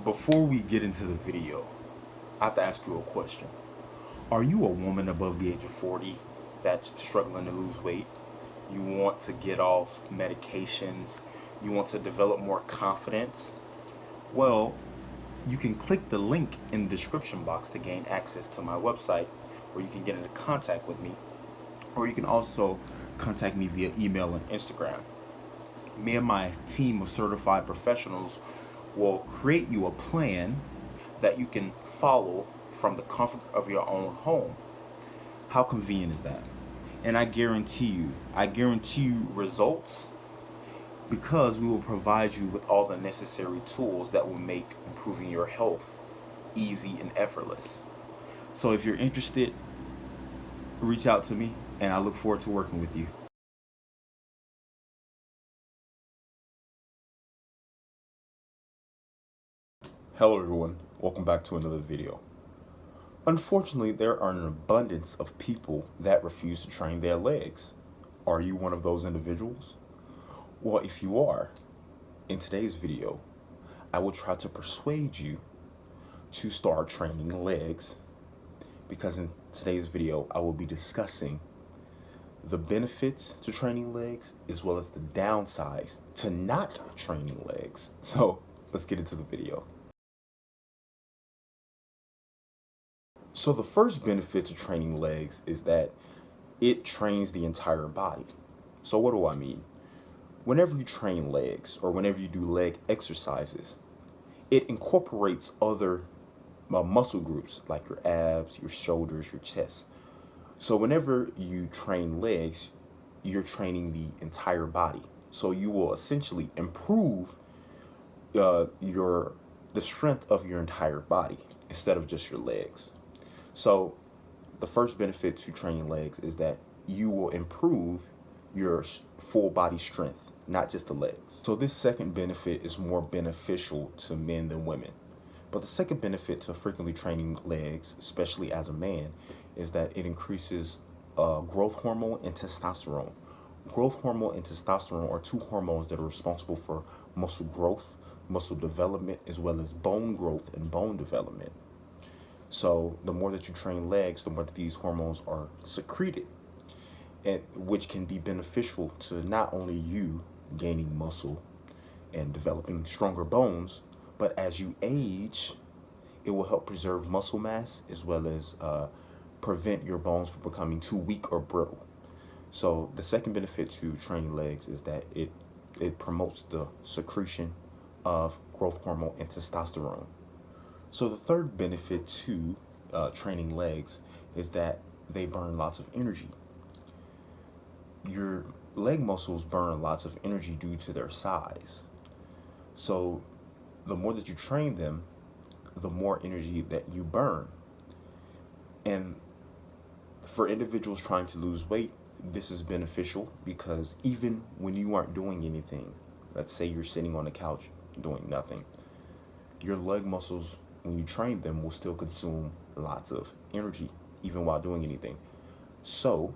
Before we get into the video, I have to ask you a question. Are you a woman above the age of 40 that's struggling to lose weight? You want to get off medications? You want to develop more confidence? Well, you can click the link in the description box to gain access to my website where you can get into contact with me. Or you can also contact me via email and Instagram. Me and my team of certified professionals will create you a plan that you can follow from the comfort of your own home. How convenient is that? And I guarantee you results because we will provide you with all the necessary tools that will make improving your health easy and effortless. So if you're interested, reach out to me and I look forward to working with you. Hello everyone, welcome back to another video. Unfortunately, there are an abundance of people that refuse to train their legs. Are you one of those individuals? Well, if you are, in today's video, I will try to persuade you to start training legs because in today's video, I will be discussing the benefits to training legs as well as the downsides to not training legs. So let's get into the video. So the first benefit to training legs is that it trains the entire body. So what do I mean? Whenever you train legs or whenever you do leg exercises, it incorporates other muscle groups like your abs, your shoulders, your chest. So whenever you train legs, you're training the entire body. So you will essentially improve the strength of your entire body instead of just your legs. So the first benefit to training legs is that you will improve your full body strength, not just the legs. So this second benefit is more beneficial to men than women. But the second benefit to frequently training legs, especially as a man, is that it increases growth hormone and testosterone. Growth hormone and testosterone are two hormones that are responsible for muscle growth, muscle development, as well as bone growth and bone development. So the more that you train legs, the more that these hormones are secreted, and which can be beneficial to not only you gaining muscle and developing stronger bones, but as you age, it will help preserve muscle mass as well as prevent your bones from becoming too weak or brittle. So the second benefit to training legs is that it promotes the secretion of growth hormone and testosterone. So the third benefit to training legs is that they burn lots of energy. Your leg muscles burn lots of energy due to their size. So the more that you train them, the more energy that you burn. And for individuals trying to lose weight, this is beneficial because even when you aren't doing anything, let's say you're sitting on the couch doing nothing, your leg muscles, when you train them, will still consume lots of energy even while doing anything. So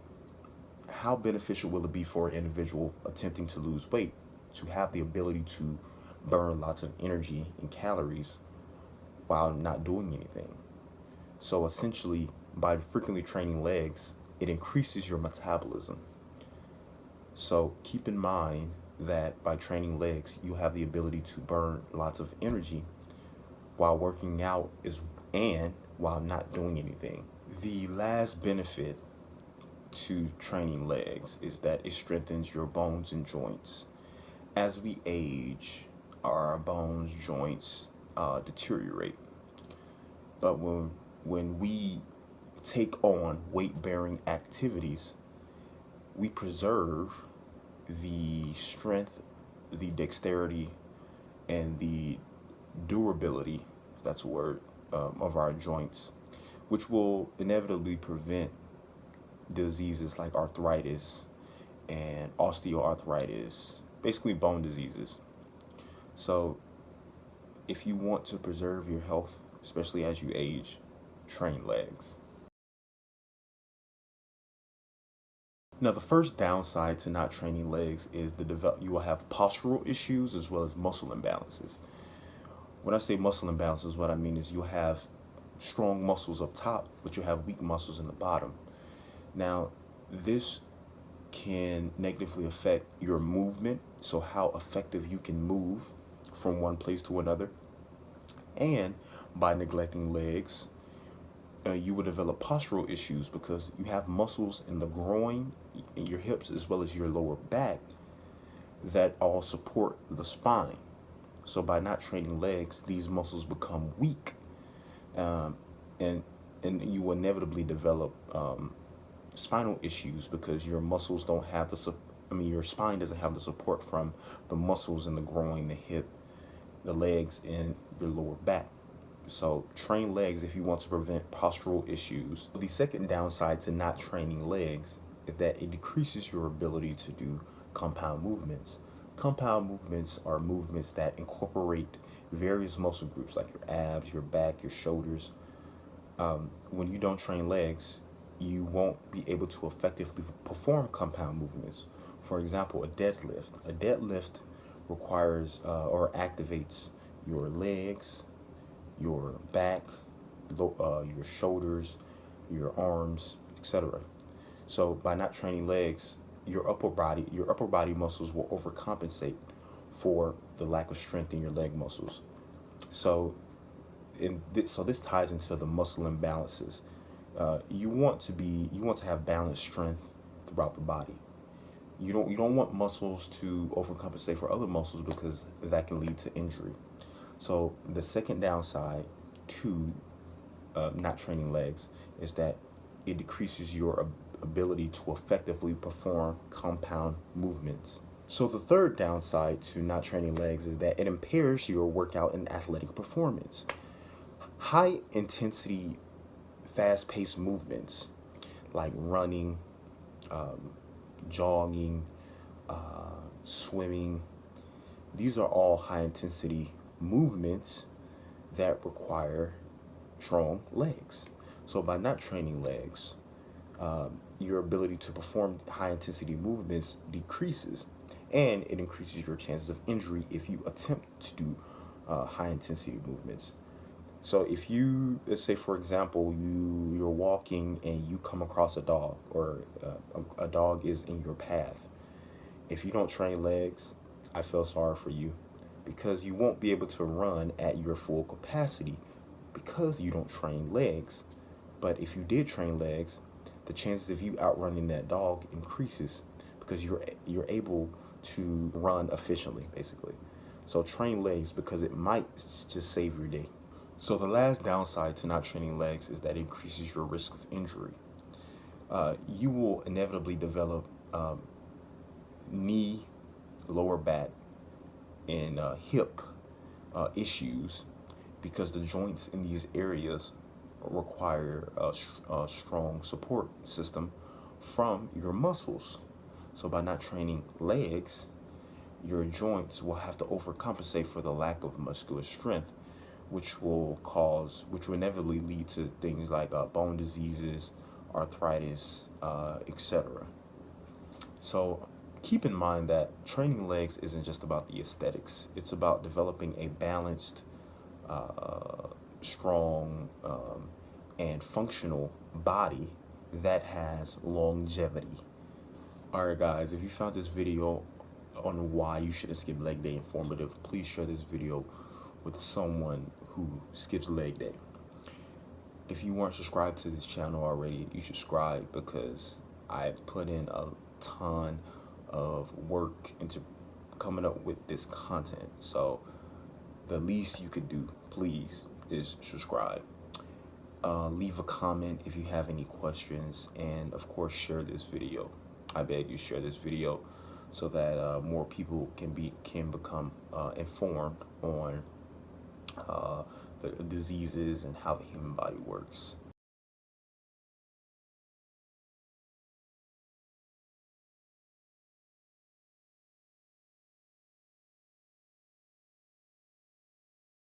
how beneficial will it be for an individual attempting to lose weight to have the ability to burn lots of energy and calories while not doing anything? So essentially, by frequently training legs, it increases your metabolism. So keep in mind that by training legs, you have the ability to burn lots of energy while working out and while not doing anything. The last benefit to training legs is that it strengthens your bones and joints. As we age, our bones, joints deteriorate. But when we take on weight-bearing activities, we preserve the strength, the dexterity, and the durability, if that's a word, of our joints, which will inevitably prevent diseases like arthritis and osteoarthritis, basically bone diseases. So if you want to preserve your health, especially as you age, train legs. Now, the first downside to not training legs is you will have postural issues as well as muscle imbalances. When I say muscle imbalances, what I mean is you'll have strong muscles up top, but you'll have weak muscles in the bottom. Now, this can negatively affect your movement, so how effective you can move from one place to another. And by neglecting legs, you will develop postural issues because you have muscles in the groin, in your hips, as well as your lower back that all support the spine. So by not training legs, these muscles become weak, um, and you will inevitably develop spinal issues because your muscles don't have your spine doesn't have the support from the muscles in the groin, the hip, the legs, and your lower back. So train legs if you want to prevent postural issues. The second downside to not training legs is that it decreases your ability to do compound movements. Compound movements are movements that incorporate various muscle groups like your abs, your back, your shoulders. When you don't train legs, you won't be able to effectively perform compound movements. For example, a deadlift. A deadlift requires or activates your legs, your back, your shoulders, your arms, etc. So by not training legs, your upper body muscles will overcompensate for the lack of strength in your leg muscles. So so this ties into the muscle imbalances. You want to have balanced strength throughout the body. You don't want muscles to overcompensate for other muscles because that can lead to injury. So the second downside to not training legs is that it decreases your ability to effectively perform compound movements. So the third downside to not training legs is that it impairs your workout and athletic performance. High intensity, fast paced movements like running, jogging, swimming, these are all high intensity movements that require strong legs. So by not training legs, your ability to perform high intensity movements decreases, and it increases your chances of injury if you attempt to do high intensity movements. So if you, let's say for example, you're walking and you come across a dog, or a dog is in your path. If you don't train legs, I feel sorry for you, because you won't be able to run at your full capacity because you don't train legs. But if you did train legs, the chances of you outrunning that dog increases because you're able to run efficiently, basically. So train legs because it might just save your day. So the last downside to not training legs is that it increases your risk of injury. You will inevitably develop knee, lower back, and hip issues because the joints in these areas require a strong support system from your muscles. So by not training legs, your joints will have to overcompensate for the lack of muscular strength, which will inevitably lead to things like bone diseases, arthritis, etc. So keep in mind that training legs isn't just about the aesthetics. It's about developing a balanced, strong, and functional body that has longevity. Alright guys, if you found this video on why you shouldn't skip leg day informative, please share this video with someone who skips leg day. If you weren't subscribed to this channel already, you should subscribe because I put in a ton of work into coming up with this content. So the least you could do, please, is subscribe. Leave a comment if you have any questions, and of course share this video. I beg you, share this video so that more people can become informed on the diseases and how the human body works.